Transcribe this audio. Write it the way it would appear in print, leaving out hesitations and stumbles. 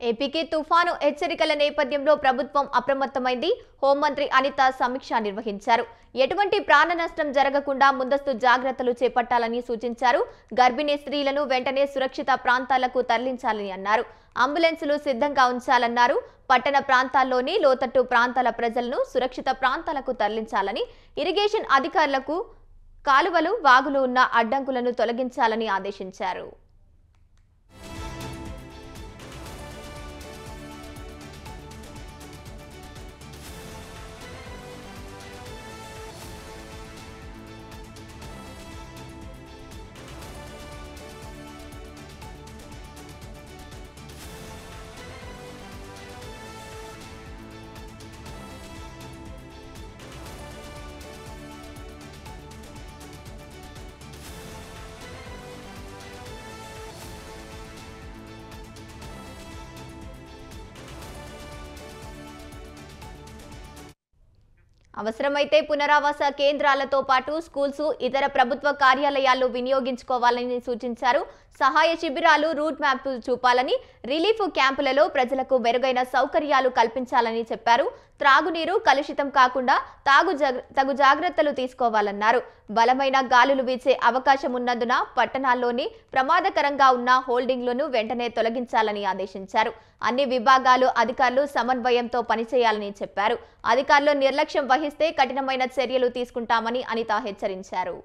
ఏపీకి తుఫాను హెచ్చరికల నేపథ్యంలో ప్రభుత్వం అప్రమత్తమైంది. హోంమంత్రి అనిత సమీక్ష నిర్వహించారు. ఎటువంటి ప్రాణ నష్టం జరగకుండా ముందస్తు జాగ్రత్తలు చేపట్టాలని సూచించారు. గర్భిణీ స్త్రీలను వెంటనే సురక్షిత ప్రాంతాలకు తరలించాలని అన్నారు. అంబులెన్సులు సిద్ధంగా ఉంచాలన్నారు. పట్టణ ప్రాంతాల్లోని లోతట్టు ప్రాంతాల ప్రజలను సురక్షిత ప్రాంతాలకు తరలించాలని, ఇరిగేషన్ అధికారులకు కాలువలు, వాగులు ఉన్న అడ్డంకులను తొలగించాలని ఆదేశించారు. అవసరమైతే పునరావాస కేంద్రాలతో పాటు స్కూల్స్, ఇతర ప్రభుత్వ కార్యాలయాల్లో వినియోగించుకోవాలని సూచించారు. సహాయ శిబిరాలు, రూట్ మ్యాప్ చూపాలని, రిలీఫ్ క్యాంపులలో ప్రజలకు మెరుగైన సౌకర్యాలు కల్పించాలని చెప్పారు. త్రాగునీరు కలుషితం కాకుండా తగు జాగ్రత్తలు తీసుకోవాలన్నారు. బలమైన గాలులు వీచే అవకాశం ఉన్నందున పట్టణాల్లోని ప్రమాదకరంగా ఉన్న హోల్డింగ్లను వెంటనే తొలగించాలని ఆదేశించారు. అన్ని విభాగాలు, అధికారులు సమన్వయంతో పనిచేయాలని చెప్పారు. అధికారులు నిర్లక్ష్యం వహిస్తే కఠినమైన చర్యలు తీసుకుంటామని అనిత హెచ్చరించారు.